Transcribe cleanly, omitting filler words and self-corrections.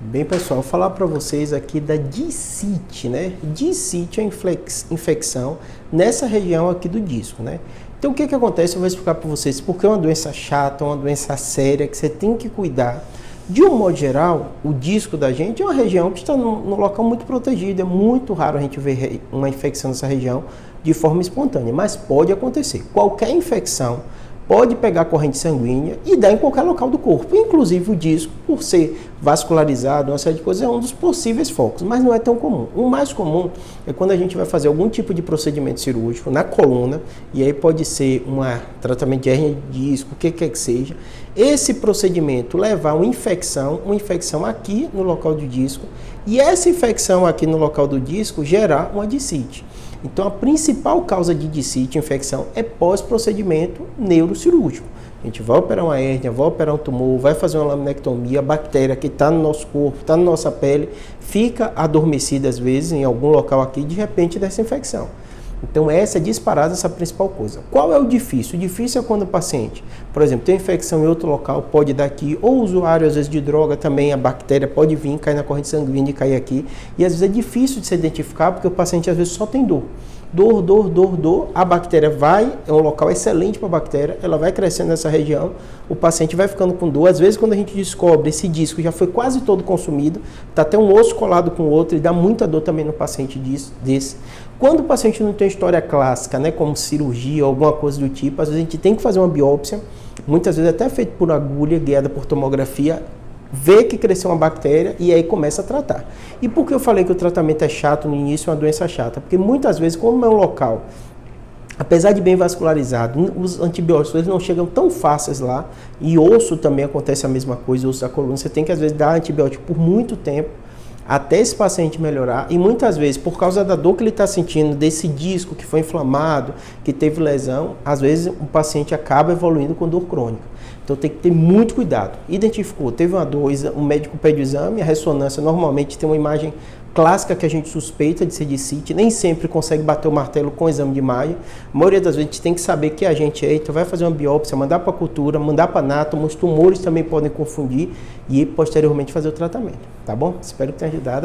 Bem, pessoal, vou falar para vocês aqui da discite, né? Discite é infecção nessa região aqui do disco, né? Então, o que acontece? Eu vou explicar para vocês porque é uma doença chata, uma doença séria que você tem que cuidar. De um modo geral, o disco da gente é uma região que está num local muito protegido. É muito raro a gente ver uma infecção nessa região de forma espontânea, mas pode acontecer. Qualquer infecção pode pegar a corrente sanguínea e dar em qualquer local do corpo. Inclusive o disco, por ser vascularizado, uma série de coisas, é um dos possíveis focos, mas não é tão comum. O mais comum é quando a gente vai fazer algum tipo de procedimento cirúrgico na coluna, e aí pode ser um tratamento de hérnia de disco, o que quer que seja. Esse procedimento levar a uma infecção aqui no local do disco, e essa infecção aqui no local do disco gerar uma discite. Então, a principal causa de discite, infecção, é pós-procedimento neurocirúrgico. A gente vai operar uma hérnia, vai operar um tumor, vai fazer uma laminectomia, a bactéria que está no nosso corpo, está na nossa pele, fica adormecida às vezes em algum local aqui, de repente, dessa infecção. Então, essa é disparada, essa principal coisa. Qual é o difícil? O difícil é quando o paciente, por exemplo, tem infecção em outro local, pode dar aqui, ou o usuário, às vezes, de droga também, a bactéria pode vir, cair na corrente sanguínea e cair aqui. E, às vezes, é difícil de se identificar, porque o paciente, às vezes, só tem dor. Dor. A bactéria vai, é um local excelente para a bactéria, ela vai crescendo nessa região, o paciente vai ficando com dor. Às vezes, quando a gente descobre esse disco já foi quase todo consumido, está até um osso colado com o outro e dá muita dor também no paciente desse. Quando o paciente não tem história clássica, né, como cirurgia ou alguma coisa do tipo, às vezes a gente tem que fazer uma biópsia, muitas vezes até feito por agulha, guiada por tomografia, vê que cresceu uma bactéria e aí começa a tratar. E por que eu falei que o tratamento é chato no início, é uma doença chata? Porque muitas vezes, como é um local, apesar de bem vascularizado, os antibióticos eles não chegam tão fáceis lá, e osso também acontece a mesma coisa, osso da coluna, você tem que às vezes dar antibiótico por muito tempo, até esse paciente melhorar, e muitas vezes, por causa da dor que ele está sentindo, desse disco que foi inflamado, que teve lesão, às vezes o paciente acaba evoluindo com dor crônica. Então tem que ter muito cuidado. Identificou, teve uma dor, o médico pede o exame, a ressonância normalmente tem uma imagem clássica que a gente suspeita de ser discite, nem sempre consegue bater o martelo com o exame de imagem. A maioria das vezes a gente tem que saber que a gente é, então vai fazer uma biópsia, mandar para a cultura, mandar para anátomo, os tumores também podem confundir e posteriormente fazer o tratamento, tá bom? Espero que tenha ajudado.